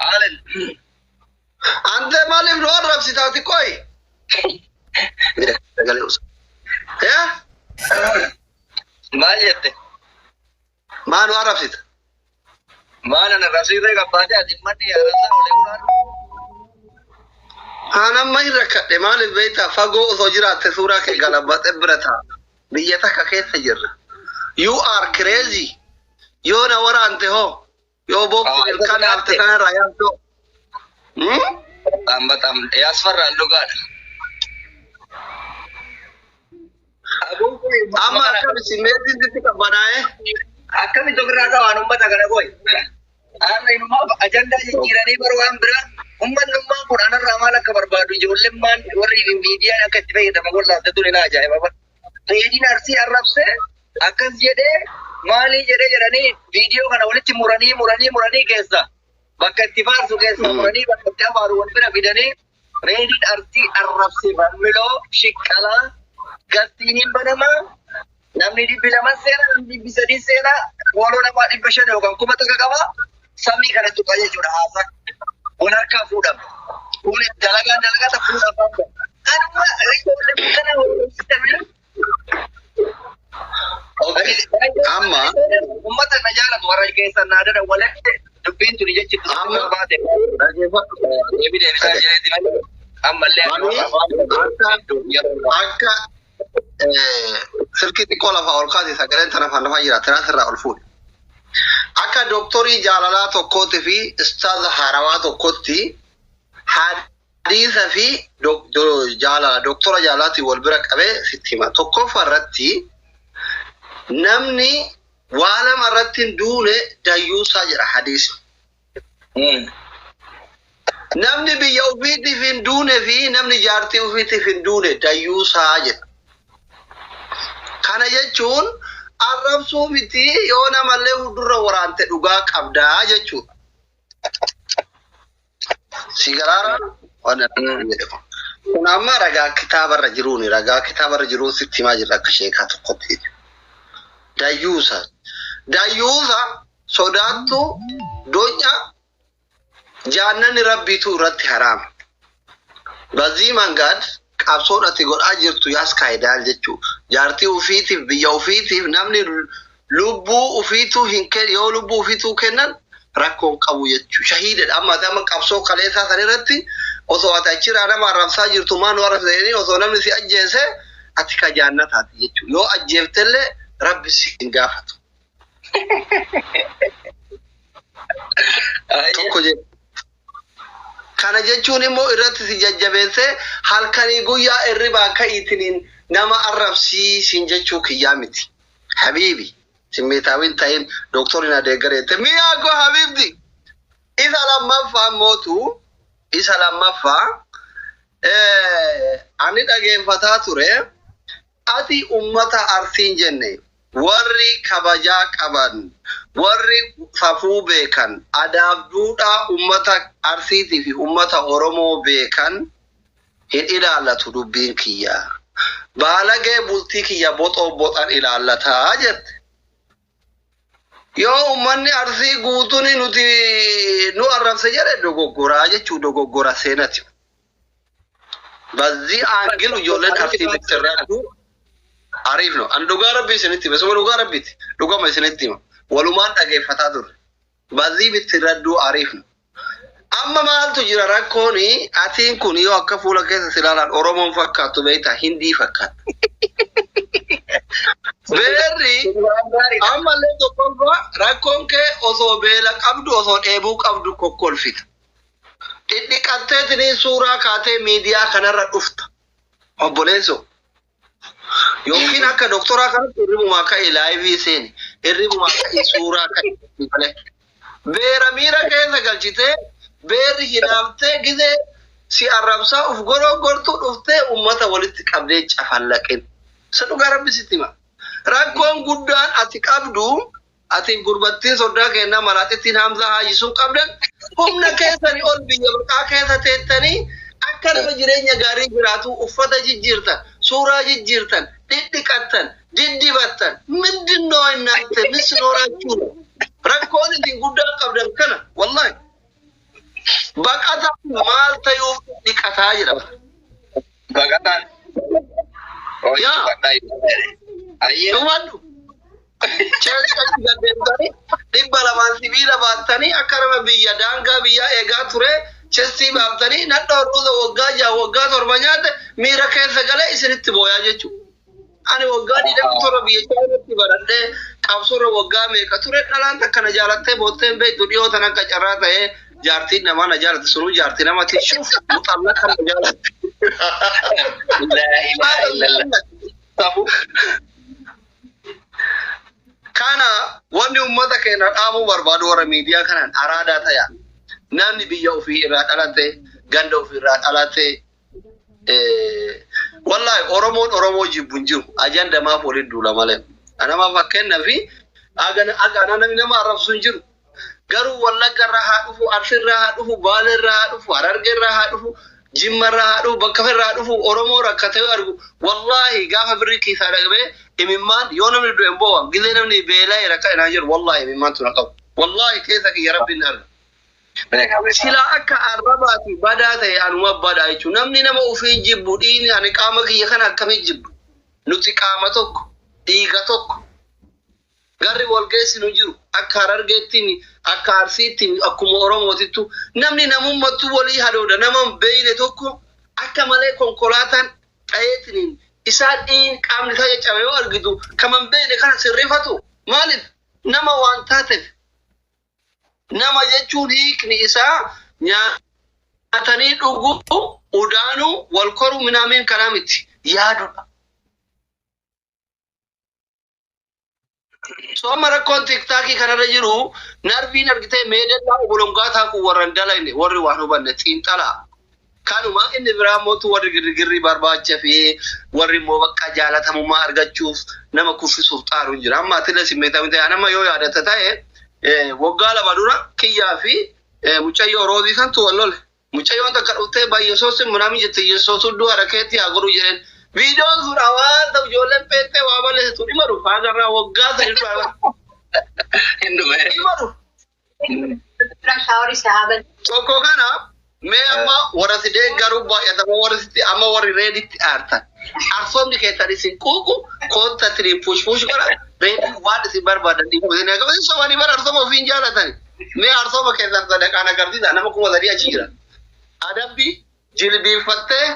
مالن أنت مالك نور رفسي تاتي كوي يا ما جت ما نور رفسي ما أنا رسيدة كبادي أديمني يا رسول الله أنا ما يركض مال البيت فاقو زوجرات سورة كغلبات إبرتها بيتك كيف تجر you are crazy يو نورا أنت هو يو بوك الكان أبتكان رايان تو تام يا أسفر اللغة أما كم سميتي دتك بناء أكمل تقرأ هذا وانو ما تقرأ بوي أنا إنما أجندة جيراني بروان برا نما قرآن الرمالة كبر بادو جولم مان وري ميديا أكتبه يدا مقول لا تدوري نا جاي بابا تيجي نرسي عرب سے أكز جده مالي جده جراني فيديو كنا ولي مراني كيسا بكتفار سو كيسا مراني بكتفار ونبرا فيداني ريدين أرسي عرب سے بملو شكلا قتينين بنما namni dibbi lama seera namni dibbi sadii seera waloo nama 500 yookaan 1000 qaba samii kanatti qaje jira haasa wal harkaa fuudhama kun dalagaa ta fuudhama anuma ijoollee kana hojjetamee amma ummata na jaalatu warra keessa naadada walitti dubbiin tuni jechitti amma baate deebii isaa jedhetti ammallee akka سلكي تقول فاول قاضي سكرين تنا فانا فاجرا تنا سر الفول أكا دكتوري جالالات وكوت في استاذ حروات وكوتي حديث في جالال دكتورة جالاتي والبرك أبي ستيما تكو فرتي نمني وانا مرتين دون دايوسا جرا حديث نمني بيوفيتي في دون في نمني جارتي وفيتي في دون دايوسا جرا kana jechuun arrabsuu miti yoo namallee hudurra waraante dhugaa qabdaa jechuudha. Sigaraara kun amma ragaa kitaabarra jiruuni ragaa kitaabarra jiruun sitti himaa jirra akka sheekaa tokkotti. Dayyuusa sodaattu donya jaannani rabbiitu irratti haraama. Bazii mangaad qabsoodhatti godhaa jirtu yaas kaayidaan jechuudha. Jaartii ufiitiif biyya ufiitiif namni lubbuu ufiituu hin kennan yoo lubbuu ufiituu kennan rakkoon qabu jechuudha. Shahiidadha amma qabsoo kaleessaa san irratti osoo ati achirraa nama arrabsaa jirtu maan warra fedhanii osoo namni si ajjeese ati ka jaannataati jechuudha. Yoo ajjeeftellee rabbi si hin gaafatu. Tokko jedhu. Kana jechuun immoo irratti si jajjabeessee halkanii guyyaa irribaa ka'itiniin nama arrabsii sin jechuu kiyyaa miti. Habiibi simmeetaawin ta'in doktoriin adeeggareette miyaa go habiibdi isa lammaffaa mootu isa lammaffaa ani dhageeffataa ture ati ummata arsiin jenne warri kabajaa qaban warri safuu beekan adaab duudhaa ummata arsiitii fi ummata oromoo beekan hin ilaallatu dubbiin kiyyaa. Baalagee bultii kiyya boxan ilaallataa jette. Yoo ummanni arsii guutuun nuti nu arrabse jedhe dogoggoraa jechuu dogoggora seenati. Bazii aangilu ijoolleen arsii bittirraa ariif no an dhugaa rabbii isinitti hima suma dhugaa rabbiiti dhugama isinitti hima walumaan dhageeffataa turre bazii bittirradduu ariif no. Amma maaltu jira rakkooni atiin kun yoo akka fuula keessa silaalaan Oromoon fakkaatu beektaa Hindii fakkaata. Beerri ammallee tokkoffaa rakkoon kee osoo beela qabdu osoo dheebuu qabdu kokkolfita. Dhidhiqatteetini suuraa kaatee miidiyaa kanarra dhufta. Obboleessoo. Yookiin akka doktoraa kanatti hirribumaa ka'e laayivii seeni hirribumaa ka'e suuraa ka'e. Beera miira keessa galchitee beerri hinaamtee gizee si arrabsaa uf gorogortuu dhuftee ummata walitti qabdee cafallaqin. Isa dhugaa rabbi sitti hima. Rakkoon guddaan ati qabdu ati gurbattiin soddaa kennaa malaatittiin Hamzaa haayisuun qabdan humna keessanii ol biyya maqaa keessa teettanii akka nama jireenya gaarii jiraatu uffata jijjiirtan suuraa jijjiirtan dhidhiqattan diddibattan ምንድነው እናንተ ምስኖራችሁ rakkoon isin guddaan qabdan kana wallahi Baqata maal ta'uuf dhiqataa jedhama. Baqataan. Yaa. Ayyee. Dhumadhu. Cheelkatti gaddeemtanii dhibba lamaan sibiila baattanii akka nama biyya daangaa biyyaa eegaa ture chestii baaftanii nadha horduusa waggaa 6 waggaa 7 nyaate miira keessa galee isinitti booyaa jechuudha. Ani waggaa 27 biyya chaayinaatti baradhee qabsoorra waggaa meeqa ture dhalaan akkana jaalattee bootteen beektu dhiyootan akka carraa ta'ee jaartiin namaa na jaalatte sunuu jaartii namatti shuuf muxalla kan na jaalatte. Kana wanni ummata keenya dhaabuu barbaadu warra miidiyaa kanaan araadaa ta'e namni biyya ofii irraa dhalate ganda ofii irraa dhalate wallahi Oromoo jibbuun jiru ajanda maaf waliin duula malee anama fakkeenyaa fi agana namni nama arrabsuun jiru garuu Wallagga irraa haa dhufu Arsii irraa haa dhufu Baalee irraa haa dhufu Harargee irraa haa dhufu Jimma irraa haa dhufu bakka irraa dhufu Oromoo rakkatee argu wallahi gaafa birrii kiisaa dhaqee imimmaan yoo namni du'e bo'aa gilee namni beelaa rakka inaa jiru wallahi imimmaan tuna qabu wallahi keessa kiyya rabbiin argu. Sila akka arrabaati badaa ta'e anuma badaa jechuun namni nama ofii jibbu dhiini ani qaama kiyya kana akkamii jibbu nuti qaama tokko dhiiga tokko garri wal geessinu jiru akka Harargeettiin akka Arsiittiin akkuma Oromootittu namni namummattu walii hadoodha nama beeyne tokko akka malee konkolaataan dhayeetiin isaan dhiin qaamni isaa caccabee yoo argitu kaman beeyne kana sirrifatu maaliif nama waan taateef nama jechuun hiikni isaa nyaatanii dhuguu udaanuu wal koruu minaamiin kanaa miti yaadudha. Sooma rakkoon tiktaakii kanarra jiru narviin argitee meedallaa obolongaa taakuu warran dalayne warri waan hubanne xiinxalaa. Kanuma inni biraa mootu warri girgirrii barbaacha fi warri immoo bakka jaalatamummaa argachuuf nama kuffisuuf xaaruun jira. Amma ati simmeetaa miti nama yoo yaadata ta'e waggaa lama dura kiyyaa fi mucayyoo roozii santu wal lole. Mucayyoon takka dhuftee baay'eesoosi munaami jette yeessootu du'a rakeetti haa godhuu jedheen. Viidiyoon sun waan ta'u ijoolleen peettee waa balleessitu dhima dhufa agarraa waggaa sadi dura. Dhima dhufa. Tokko kana mee amma warra si deeggaruu baay'atama warra sitti amma warri reeditti aartan. Arsoomni keessan isin quuqu koota tiriin push godha. Reedii waan isin barbaadan dhiibu isin eegama isin sobanii bara arsooma ofiin jaalatani. Mee arsooma keessan sadaqaan agarsiisa nama 3,000 achi jira. Adabbi jilbiinfattee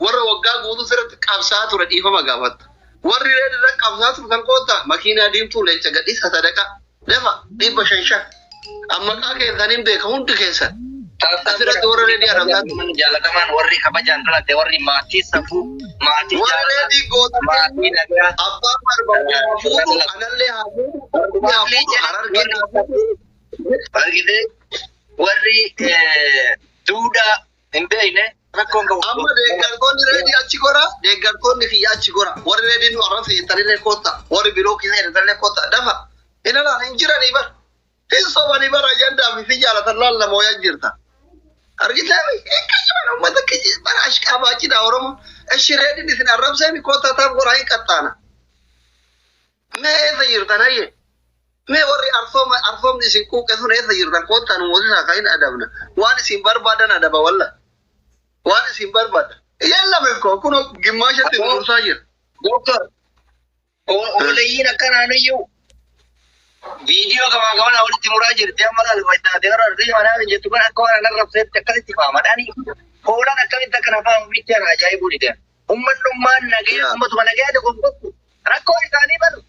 warra waggaa guutuu sirriitti qabsaa ture dhiifama gaafatta. Warri reedirra qabsaa ture kan koota makiinaa diimtuu leecha gadhiisa sadaqa lafa 500. Amma maqaa keessaniin beeka hundi keessan. Asirratti warra reedii argamtaa jaalatamaan warri kabajaan dhalate warri maatii safuu maatii warri reedii goota maatii nagaa abbaa barbaadu anallee argite warri duudhaa hin beekne rakkoon qabu. Amma deeggartoonni reedii achi gora deeggartoonni kiyya achi gora warri reedii nu arrabse jettaniillee koota warri biroo keessa jedhanillee koota dafa hin alaan hin jiranii bara hin sobanii bara ajandaa fi jaalatan laallama wayyaa jirta. Argitami ekkasuma ummata kiyya bara ashqaabaacidha Oromoo ashi reediin isin arrabseen koota taaf goraa hin qaxxaana. Mee eessa jirtan hayye? Mee warri arsoomni isin quuqe sun eessa jirtan koottaan mootisaa kan hin adabna waan isin barbaadan adaba walla. Waan isin barbaadan. Yaallameef koo kun gimmaashatti dursaa jira. Doktor, olayyiin akkanaaniyyuu viidiyoo gamaa gamaa walitti muraa jirti amma lalumaitaate gara artii manaa hin jettu kan akka waan arrabseetti akkasitti faamadhaani. Hoolaan akkamitti akkana faamu bitti ajaa'ibuu dide. Uummanummaan nagaya uummatuma nagaya dogongostu rakkoo isaanii balu.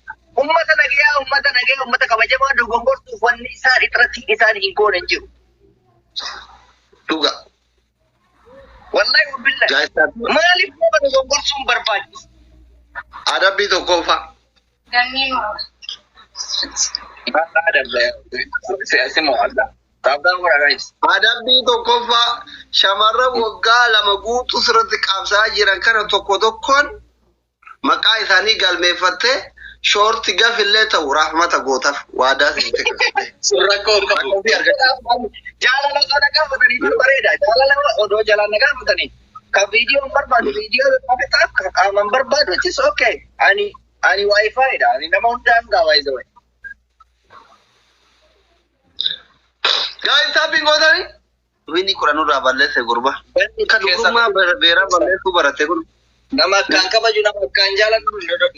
Ummata nagaya ummata kabajamaa dogongortuuf wanni isaan irratti isaan hin goone hin jiru. Dhuga. Wallahi billah. Maaliif nama dogongorsuun barbaachisa? Adabbii tokkoffaa. Adabbii tokkoffaa shamarran waggaa 2 guutuu sirriitti qabsaa jiran kana tokko tokkoon maqaa isaanii galmeeffattee shoorti gafillee ta'u rahmata gootaaf waadaa sitti kaffatte. Rakkoon qabu. Jaalala sana gaafatanii bareeda. Jaalala odoo jalaan gaafatanii. Ka viidiyoon barbaadu viidiyoo qabataaf ka qaaman barbaadu it's okay. Ani wifi dha. Ani nama hundaan gaa by the way. Guys, tapping godhani Wini kuranu rabalese gurba. Kan gurma bera balese barate gur. Nama kan kabaju nama kan jalan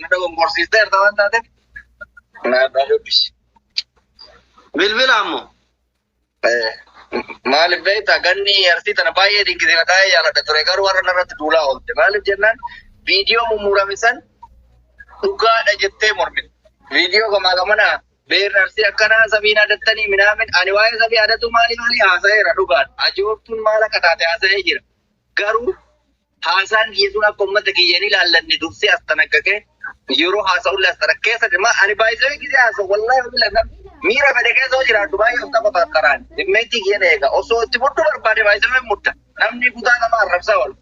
nada gorsiste ertawan tate. Na dalubis. Bilbil ammo. Maalif beekta ganni arsii tana baay'ee dinqisiifata taa'ee jaalladha ture garuu warra narratti duulaa oolte maaliif jennaan viidiyoo mummurame san dhugaadha jettee mormite viidiyoo gamaa gamana beerri arsii akkanaa sabiin adattanii minaamin ani waa'ee sabii adatu maali haasa'eera dhugaadha ajoobtuun maal akka taate haasa'ee jira garuu haasaan dhiyeessuun akka uummata kiyyeen ilaallanne dursee as tanaqqaqee yeroo haasa'ullee as tanakkeessa dhimma ani baay'isee gisee haasa'u wallaahi bilan Mira pada keessa jiraatu baay'ee of tapha fakkaraan dhimmeetti kiyyan eega osoo itti fudhu barbaade baay'isee mutta namni kutaa nama arrabsaa oolu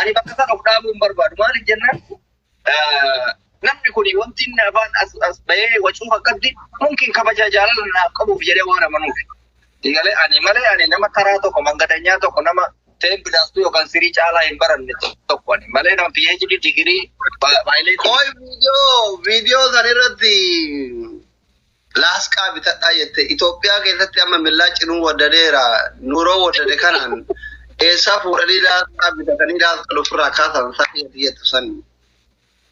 ani bakka sana of dhaabuu hin barbaadu maaliif jennaan namni kuni wanti inni afaan as bahee wacuuf akkatti mungkin kabaja jaalala naaf qabuuf jedhee waan amanuuf digalee ani malee ani nama karaa tokko mangadanyaa tokko nama ta'e bidaastuu yookaan sirii caalaa hin baranne tokko ani malee nama PhD digirii baay'ee Koi video sanirratti Laasqaa bitadhaa jette Itoophiyaa keessatti amma millaa cinuu wadadeera nuroo wadade kanaan eessaa fuudhanii laasqaa bitatanii laasqaa ofirraa kaasan sanii jettu san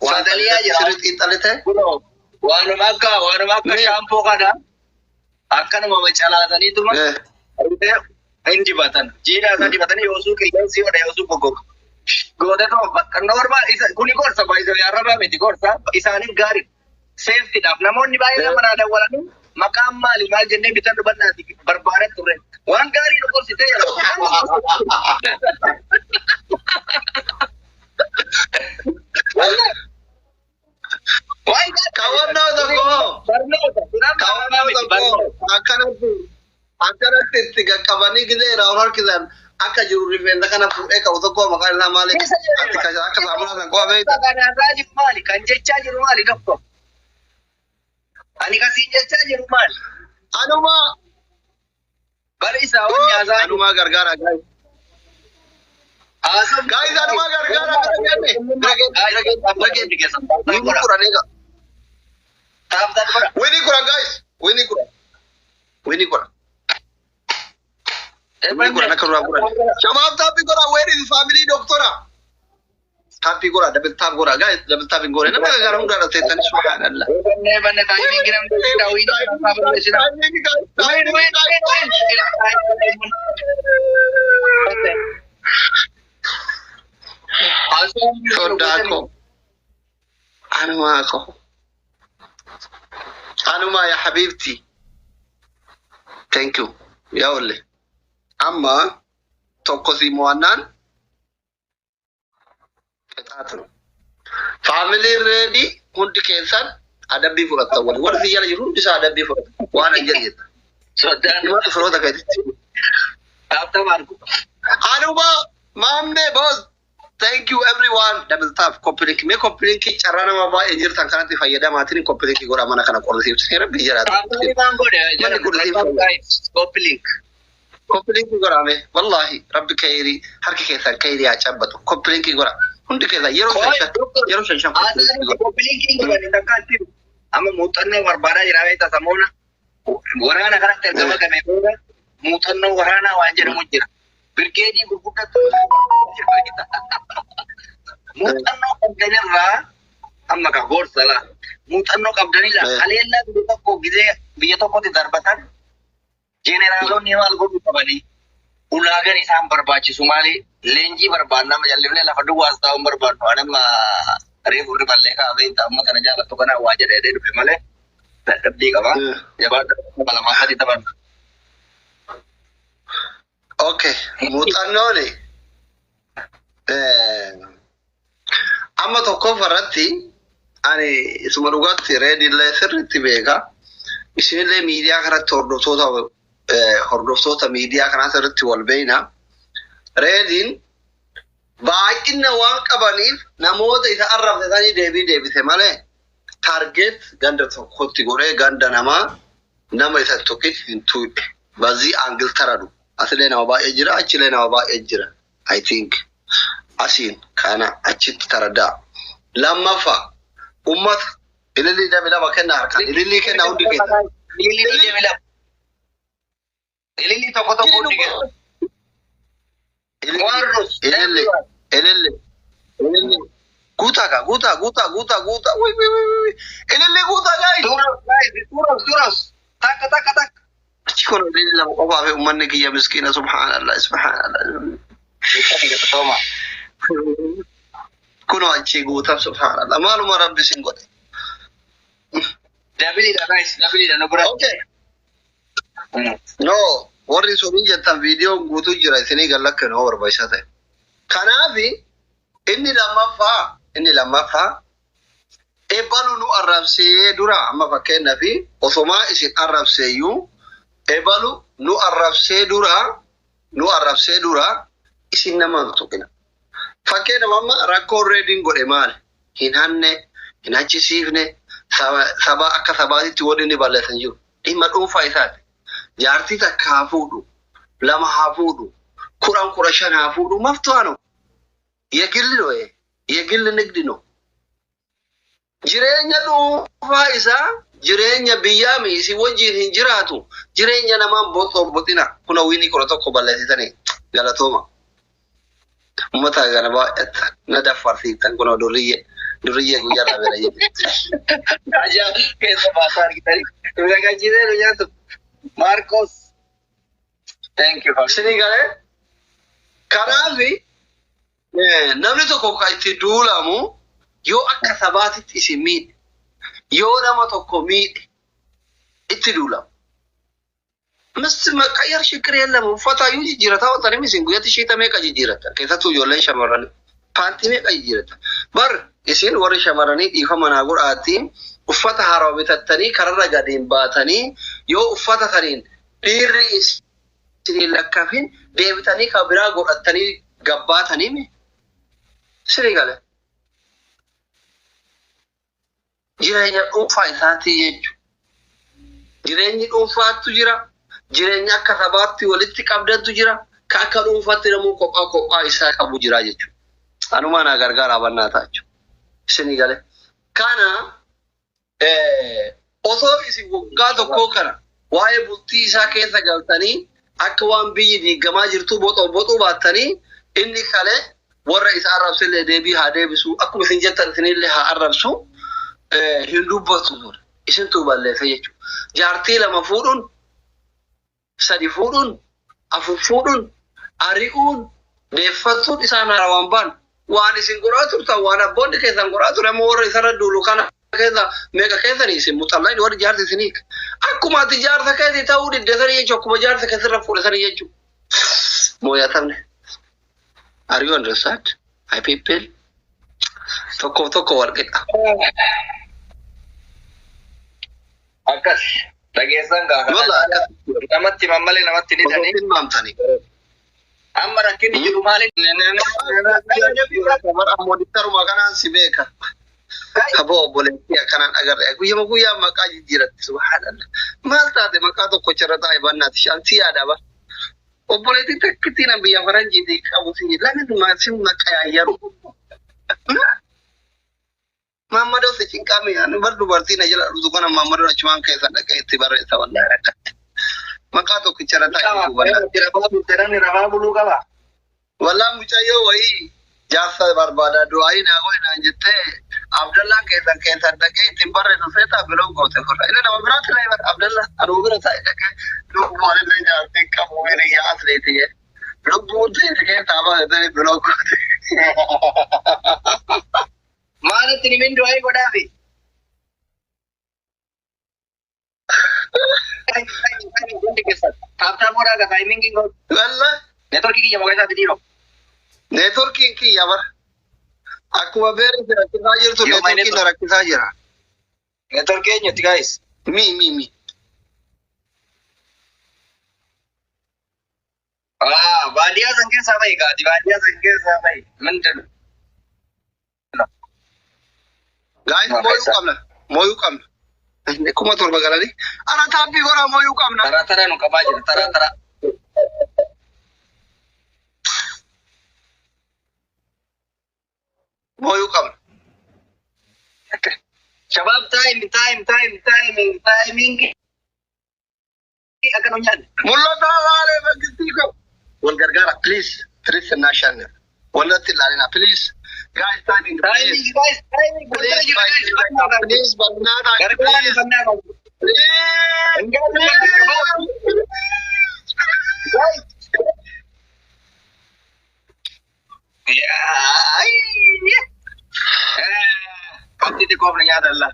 Sadaliyaa jira. Sirri xiinxalite Waanuma akka shaampoo kana akkanuma macalaasaniituma hin dibatan. Jiidhaa isaa dibatanii yoosuu qilleensi godha yoosuu goggoga. Gootetoo bakka normaal kuni gorsa baay'isee arrabaa miti gorsa isaaniif gaarii. Safetyidhaaf namoonni baay'ee mana dawwalanii maqaan maali maal jennee bitan dhubannaati barbaadan turre waan gaarii nu gorsitee jedhamu. Kawannoo tokko akkanatti itti qaqqabanii gisee irraa ol harkisan akka jiru rifeensa kana fuudhee qabu tokko maqaan isaa maali? Akka saamunaa san qofa beekta. Maali kan jechaa jiru maali tokko? Ani kasih jechaa jiru maali? Anuma bari isaa wani nyaataa anuma gargaara guys. Guys anuma gargaara Wini kura guys. Wini kura nakara kura. Shamaf tapi kura where is family doctora? Tapi kura double tap kura guys double tapping kura. Nama garang kura setan subhanallah. Banne timing kiram tahu ini Sodako. Anuma ya habibti. Thank you. Ya ole. Amma tokko si mo'annaan qixaatu. Family ready hundi keessan adabbii fudhatta wali warri jala jiru isa adabbii fudhatta waan hin jedheta. Sodaan Dhimma firoota keetitti. taapta margu. Anuma maamne boss. Thank you everyone. Double tap complete. Me complete ki carrana ma ba ejir tan kanati fayyada maatini complete ki gora mana kana qorrisiif sira bijara. Taapta baan godhe jala guys copy link. Complete ki gora me wallahi rabbi khairi harki keesan khairi ya chabbatu complete ki gora hundi keesa yero shan Asal copy link godhe takkaatti amma muuxannoo barbaadaa jira beektaa samoona waraana kanatti ergama kamee booda muuxannoo waraanaa waan jedhamu jira. Birgeedii gurguddatu muuxannoo qabdanirraa amma ka gorsala muuxannoo qabdanirraa haleellaa biyya tokko gisee biyya tokkotti darbatan jeneraalonni maal godhu qabanii ulaagan isaan barbaachisu maali leenjii barbaadna nama jallimnee lafa duwwaas ta'uun barbaadnu anamma reefu riballee kaafee amma kana jaallattu kana waa jedhee dhufe malee dadhabbii qaba jabaadha lamaa sadii taphanna. Okay, muuxannooni amma tokko farratti ani isuma dhugaatti reedillee sirriitti beeka. Isinillee miidiyaa kanatti hordoftoota miidiyaa kanaa sirriitti wal beeyna. Reediin baay'ina waan qabaniif namoota isa arrabsatanii deebise malee taargeet ganda tokkotti godhee ganda nama isa tokkitti hin tuudhe. Bazii aangil taradu. Aslee nama baay'ee jira, achilee nama baay'ee jira. I think asiin kana achitti taradaa. Lammaffaa ummata ilillii dabalama kennaa harkaan. Ilillii kennaa hundi keessa. Ilillii tokko hundi keessa. Warrus. Elele. Guta ka, guta. Woi. Elele guta guys. Turos. Tak. Chikono elele la qofa fe ummanni kiyya miskina subhanallah. Toma. Kuno achi guta subhanallah. Maluma rabbi singote. Dabili da no bro. Okay. No, warri somin jettan video guutu jira isini gallakka no barbaisa ta'e. Kanaafi inni lammaffaa ebalu nu arrabsee dura amma fakkeenyafi osoma isin arrabseeyyuu ebalu nu arrabsee dura isin nama tuqina. Fakkeenyaaf amma rakkoo reediin godhe maali? Hin hanne, hin achisiifne, saba akka sabaatitti waliin ni balleessan jiru. Dhimma dhuunfaa isaati. Jaartii takka haa fuudhu, lama haa fuudhu, 15 haa fuudhu maftuwaano. Yegilli nigdino. Jireenya dhuunfaa isaa jireenya biyyaa miisi wajjin hin jiraatu. Jireenya namaan boxina. Kuna wiinii 11 balleessitanii galatooma. Ummata gana baay'ata na dafarsiiftan kuna duriyye guyyaa dhaabera jedhe. Ajaa keessa baasaa argitanii. Nagachiisee nu nyaatu. Marcos. Thank you. Sini galee kanaafi namni tokko kan itti duulamu yoo akka sabaatitti isin miidhe yoo nama tokko miidhe itti duulamu. Masti maqayyar shikir yellamu uffata yoo jijjiirata wantani isin guyyatti shiita meeqa jijjiirata keessattuu ijoolleen shamarran paantii meeqa jijjiirata bar isin warri shamarranii dhiifama naa godhaatiin uffata haaraa bitattanii kararra gadiin baatanii yoo uffata kaniin dhiirri isin lakkaafin deebitanii kan biraa godhattanii gabbaatanii sirrii gale. Jireenya dhuunfaa isaatii jechuudha. Jireenyi dhuunfaatu jira. Jireenya akka sabaatti walitti qabdantu jira. Ka akka dhuunfaatti namuu kophaa isaa qabu jira jechuudha. Anumaa naa gargaaraa bannaa ta'a jechuudha. Sirrii gale. Kana osoo isin waggaa tokkoo kana waa'ee bultii isaa keessa galtanii akka waan biyyi diigamaa jirtu boxuu baattanii inni kale warra isa arrabsillee deebii haa deebisu akkuma isin jettan isinillee haa arrabsu hin dubbatu ture. Isintu balleessa jechuudha. Jaartii 2 fuudhuun 3 fuudhuun 4 fuudhuun ari'uun deeffachuun isaan harawaan baan waan isin godhaa turtan waan abboonni keessan godhaa ture ammoo warra isarra duulu kana keessa meeqa keessanii isin muxallaan warri jaarsi isinii akkuma ati jaarsa keessi ta'uu diddesanii jechuudha akkuma jaarsa keessirra fuudhesanii jechuudha. Mooyatamne. Are you understand? Hi people. Tokko warqeqa. Akkas dhageessan gaafa. Namatti mammalee namatti ni tani. Amma rakkinni jiru maali? Ammoodittaruma kanaan si beeka. Kaboo obboleettii akkanaan agarre guyyaa maqaa jijjiiratti subhaanallah. Maal taate maqaa tokko cirra taa'e bannaati shantii yaada ba. Obboleettii takkittiin biyya faranjiitii qabu sinii lamin maasin maqayayyaru. Maammadoo si cinqame ani bar dubartiin ajala dhutu kana maammadoo achumaan keessa dhaqee itti barreessa wallahi rakkatti. Maqaa tokko cirra taa'e rabaa buluu qaba. Wallahi mucayyoo wayii jaarsa barbaada du'aayi naa goonaan jettee Abdallah keessan dhaqee ittiin barreessu feetaa biloon goote furra. Inni nama biraatti na himata Abdallah anuu bira taa'e dhaqee lubbuun illee jaartiin qabu hiriyaa asleeti jee. Lubbuun teessi keessaa baatee biloon goote. Maalitti ni min du'aayi godhaafi? Taaptaa mooraa gataa himingi ngoo. Wallahi. Neetworkii kiyya mogaa isaatti dhiiroo. Neetworkiin kiyya bara. Akkuma beerri rakkisaa jirtu neetworkiin rakkisaa jira. Neetworkii eenyutti guys? Mi. Baadiyyaa san keessaa bahi gaati. Baadiyyaa san keessaa bahi. Mindin. Guys mooyuu qabna. Kuma torba galanii. Ana taabbii goraa mooyuu qabna. Tara nu qabaa jira. Tara. Mooyuu qabna. Shabab timing. Akka nu nyaanne. Mul'ataa waalee fakkittii qabu. Wal gargaara please. Please national. Wala tilalina. Please. Guys, timing. Timing, guys, timing. Please, please, banana. Gargaaraan fannaa qabu. Wanti xiqqoof na nyaatalla.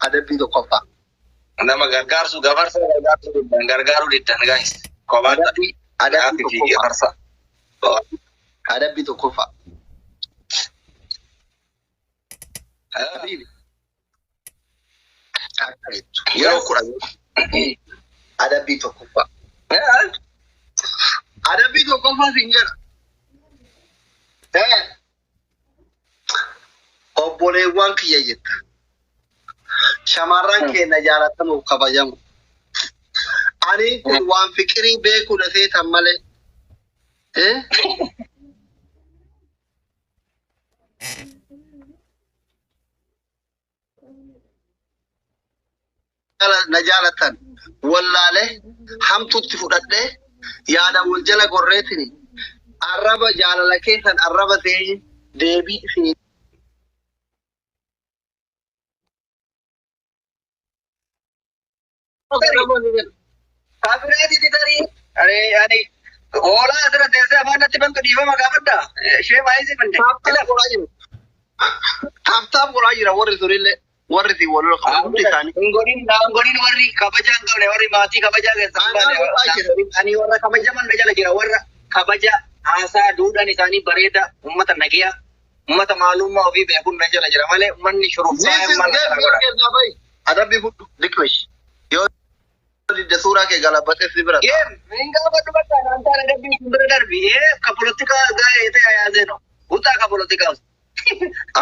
Adabbii tokkoffaa. Nama gargaarsu gafarsa gargaaruu diddan guys. Kophaadha. Adabbii Fi tokkoffaa. gafarsa. Adabbii tokkoffaa. Yeroo kudha adabbii tokkoffaa. Adabbii tokkoffaa siin jedha. Obboleewwan kiyya jetta. Shamarran keenya jaalatamuuf kabajamu. Ani kun waan fikirii beeku dafee tan malee. Na jaalatan wallaalee hamtuutti fudhadhee yaada wal jala gorreetini arraba jaalala keessan arraba ta'ee deebii fi Kaabiraati tarii. Ani hoolaa asirra teessee afaan natti bantu dhiifama gaafadha. Ishee baay'isii fande. taaptaap godhaa jira warri sunillee warri si wal hundi isaanii. Ngodiin warri kabajaa hin qabne warri maatii kabajaa keessatti. Ani warra kabajaman na jala jira warra kabaja haasaa duudhaan isaanii bareeda uummata nagiyaa uummata maalummaa ofii beekuun na jala jira malee uummanni shuruffaa adabbii fudhu dikmesh yoo didda suuraa kee galabatee si bira. Min gaafadhu bakka antaan adabbii kun bira darbi ka polotika gaa'ee ta'e yaazee no utaa ka polotika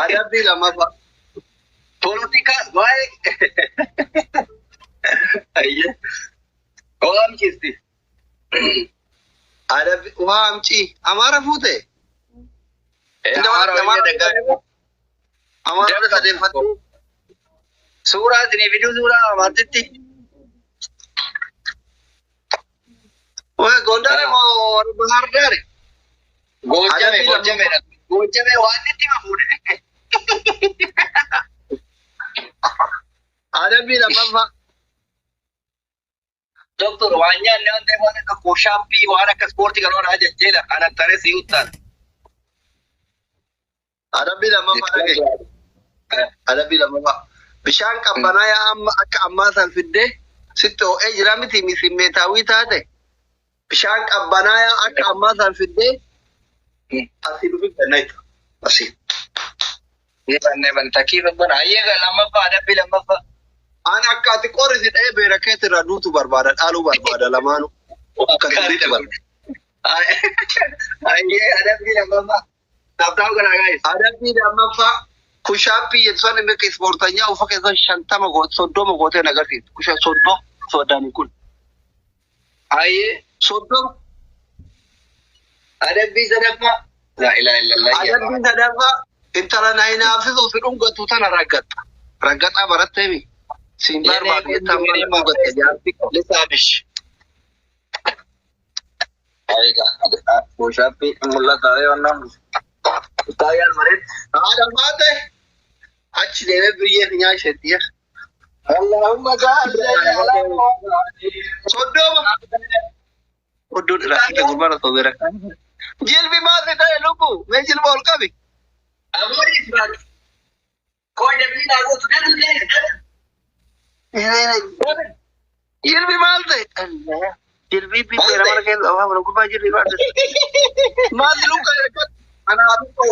adabbii lammaffaa. Politika baik. Iya. Om cisti. Adabbii waa amcii amaara fuute. Amaara sadeeffatu. Suuraa sini video suuraa maatitti. Waa gondare moo bahardare. Gojjame waan itti mafuudhe. Adabbii lammaffaa. Doktor waan nyaanne waan ta'eef waan akka koshaappii waan akka ispoortii kan oolaa jajjeela ana taree si uttaan. Adabbii lammaffaa dhagaye. Adabbii lammaffaa. Bishaan qabbanaa amma akka ammaa san fiddee sitti ho'ee jira miti misimmeetaawii taate. Bishaan qabbanaa akka ammaa san fiddee asii dhufi gannayta. Asii. Neban takii babban ayyeega lammaffaa adabbii lammaffaa. Ani akka ati qorrisi dha'ee beera keetti irraa duutu barbaada dhaaluu barbaada lamaanuu. Akka sirriitti barbaada. Ayyee adabbii lammaffaa. Taphtaa kana gaa'is. Adabbii lammaffaa kushaappii jechuun inni ispoortanyaa ufa keessa 50 goote 30 gootee agarsiisa. Kusha 30 soodaan kun. Ayyee 30. Adabbii sadaffaa. La ilaha illallah. Adabbii sadaffaa intala na hinaafsisu si dhungatu tana raggaxa. Raggaxaa barattee mi? Siin barbaadu jettaan mana dhungatte jaarti. Lisaabish. Ayiga. Koshaappii mul'ata yoo Taayaan mareet. Haadha maate achi deemee biyyee fi nyaasheetti jira. Allahumma Soddoma. Oddoo dhiraafite gurbara sobeera. Jilbi maasii ta'e lubbu mee jilba ol qabi. Amoori Ismail. Kooda biidhaa gootu gadi Jilbi maal ta'e? Jilbi biyya nama keessa waa bara gurbaa jilbi maal ta'e? Maal luka erga ana abiko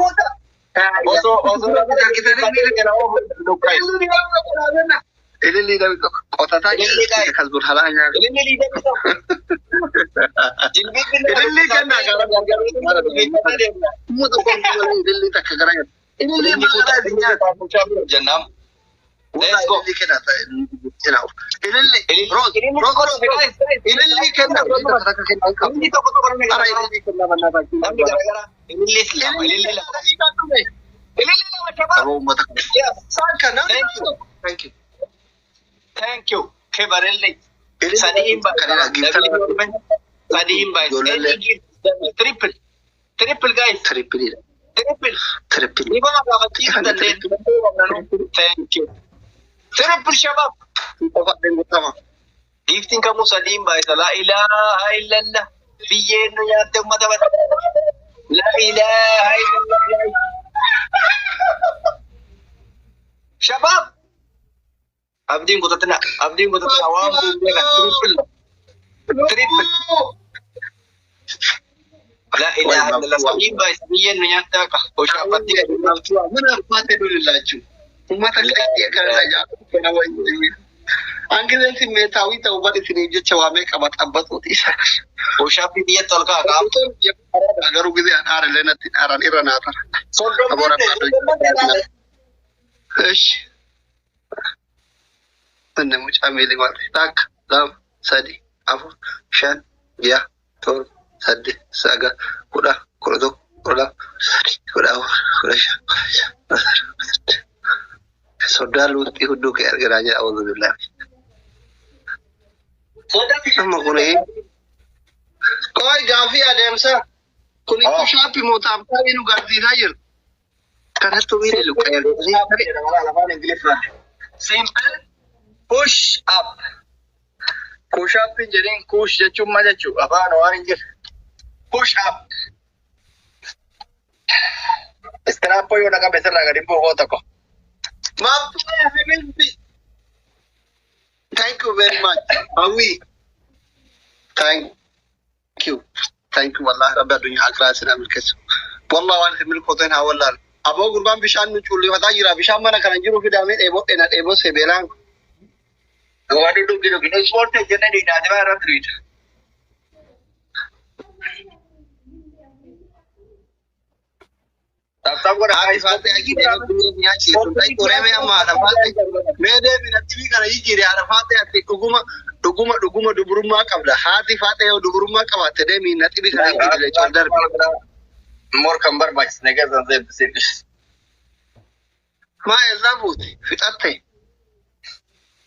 goota. Osoo rakkitanii miila kana oofu luka. Ililli dami qotataa jilbi kas burhalaa nyaata. Ililli kenna gara mutu kontu ililli takka gara nyaata. Ililli maal nyaata jennaan. Let's go. Ililli kenna ta'e. Ililli Rose ililli kenna takka kenna qabu. Ililli tokko tokko ara ililli kenna banna taati. Namni gara gara ililli lama ililli lama. Ililli lama chaba. Abo ummata. Sankana. Thank you. Thank you. Ke barelle. Sadi imba kana gifta. Sadiin baay'ee. Triple guys. Triple. Ni bana gaafachiisu dandeettu. Thank you. Triple shabab. Giftiin kamuu sadiin baay'isa. La ilaha illallah. Biyyeen nu nyaatte uummata bata. La ilaha illallah. Shabab. Abdiin kutatina waan buufee triple. La ilaha illallah. Sadiin baay'isa. Biyyeen nu nyaatte akka. Oshaafatti gadi. Mana arfaatee dolillaachuu. Uummata qeexee kana kana wayii. Angilleen simmeetaawii ta'uu baate isiniif jecha waa meeqa maxxanbatuuti isa. Oshaafii biyyatti ol kaa'aa. Garuu gisee dhaarallee natti dhaaran irra naatara. Eesh. Inni mucaa miilii maali? Takka, lama, sadi, afur, shan, ja'a, torba, saddeet, sagal, kudha, kudha tokko, kudha lama, sadi, kudha afur, kudha shan, kudha saddeet. Sodaa luuxii hudduu kee arginaa jedha awwalu billaahi. Amma kuni koi gaafii adeemsa kuni kushaappii mootaaf taa'ee nu garsiisaa jiru. Kanattu miidhi luqqee. Simple push up. Push up jedheen push jechuun maal jechuudha? Afaan waan hin jirre. Push up. Istiraapoo yoo dhaqabe sirraa gadi bu'uu tokko. Thank you very much. Awi. Thank you. Wallahi Rabbi addunyaa akhiraa sinaa milkeessu. Wallahi waan isin milkooteen haa wallahi. Aboo gurbaan bishaan nu cullifataa jira. Bishaan mana kana jiru fidaamee dheeboo sebeelaan. Waan dhugu ispoortii jennee diinaatimaa irratti duwita. Taphataan godha. Dhuguma dubrummaa qabda. Haati faatee yoo dubrummaa qabaatte deemii natti bifa fidilee cool darbe. Moor kan barbaachise nageessan seebbisiifis. Maa eessaa fuuti? Fixatte.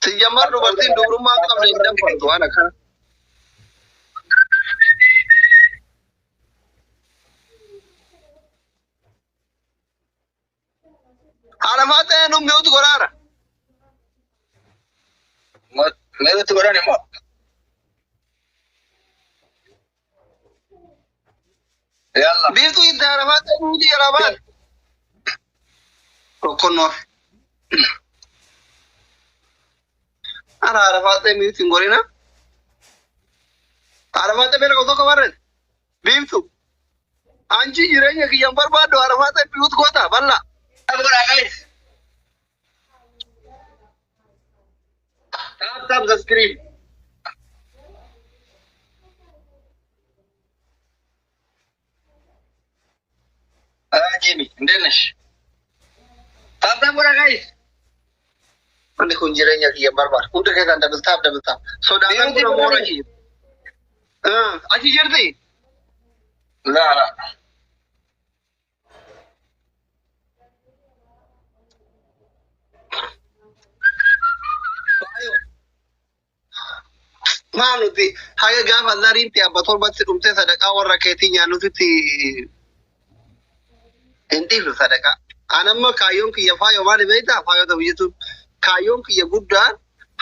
Sijjammar dubartiin dubrummaa qabda hin danfatu waan akkana. Haadha faatee nu mi'uutu goraara. Mi'uutu godhan immoo. Yalla. Biiftuu itti haadha faatee nuti jala baal. Tokkonnoof. Haadha faatee mi'uutu hin gorina. Haadha faatee beela tokko barreesse. Biiftuu. Anchi jireenya kiyyan barbaaddu haadha faatee mi'uutu goota bal'aa. Guys. Tap the screen. Jimmy, Dennis. Tap guys. Wanti kun jireenya kiyya barbaada. Hunda keessaan double tap. Sodaatan kun moora kiyya. Achi jirti? La. Maaluti haga gaafa zariitti abba torbatti dhumtee sadaqaa warra keetii nyaannutti hin dhiifnu sadaqaa. Anamma kaayyoon kiyya faayoo maali beektaa? Faayoo ta'u jechuun kaayyoon kiyya guddaan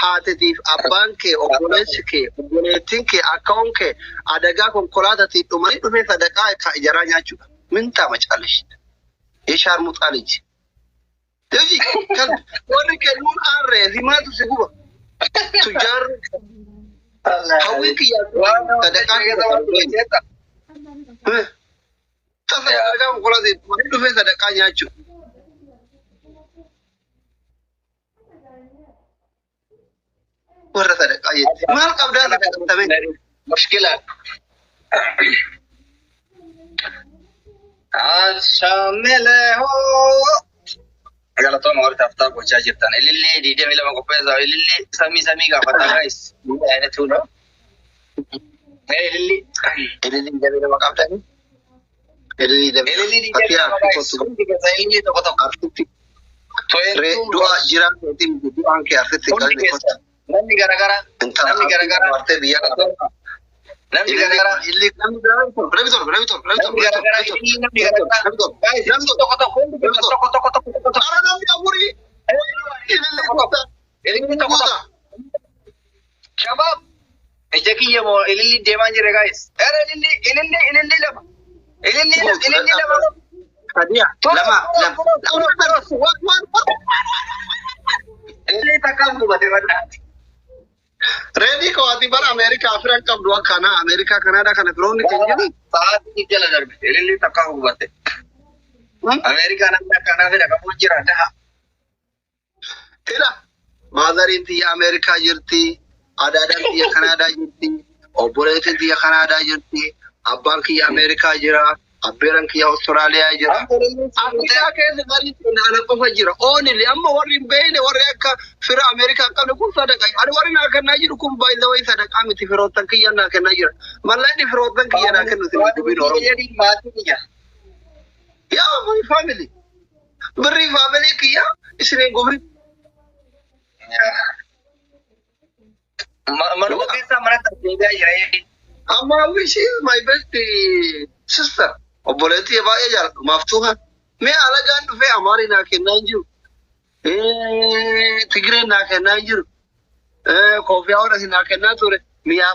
haatitiif abbaan kee obboleessi kee obboleettiin kee akkaawwan kee adagaa konkolaataatiif dhumanii dhufee sadaqaa ijaraa nyaachuudha. Mintaa macaalishi. Ishaar muxaaliji. Deeji kan warri kennuun aarree himaatu si guba. Tujjaarri. Hawwi kiyya sadaqaa keessa sadaqaa konkolaataatiif dhumanii dhufee sadaqaa nyaachuudha. Warra sadaqaa jechuudha. Maal qabdaa sadaqatamee? Mushkila. Ashamele ho. Galatoon warri taftaa gochaa jirtan. Ilillee diidamii lama qopheessaa. Ilillee samii gaafataa guys. Ayina tuuno. Ilillee. Ilillee damee lama qabdanii? Ilillee damee lama qabdanii? Du'a jiraan keetiin du'aan kee arsitti galme kotta. Namni garagara. Wartee biyya qaba. Namni garaagaraa. Illee namni garaagaraa. Rebitor. Tokko. Ara namni afurii. Ililli tokko. Shabaab. Ija kiyya moo ililli deemaa jira guys. Era ililli lama. Ililli lama. Kadiya. Lama. Ililli takkaan gubate madda. Ready ko ati bara Amerika Afrika qabdu akkana Amerika Canada kana firoonni keenya Sa'aatii jala darbe. Ililli takkaan gubate. Amerika namni akkanaa fedha qabu jira daha. Ila maadariin tiyya Amerika jirti, adaadaan tiyya Canada jirti, obboleettiin tiyya Canada jirti, abbaan kiyya Amerika jira, abbeeran kiyya Austraaliyaa jira. Afrikaa keessa gariitti naana qofa jira. Oonili amma warri hin beekne warri akka fira Amerikaa qabne kun sadaqa. Ani warri naa kennaa jiru kun baay'ee wayii sadaqaa miti firoottan kiyya naa kennaa jira. Mallayni firoottan kiyya naa kennu sin dubbiin Oromoo. Yaa my family. Birrii family kiyya isiniin gubri. Manuma keessaa mana tartiibaa jira. Amma she is my best sister. Obboleettii baay'ee jaalladhu maaftuha. Mee alagaan dhufee Amaarii naa kennaa jiru. Tigireen naa kennaa jiru. Koofiyaa hodhasi naa kennaa ture. Miyaa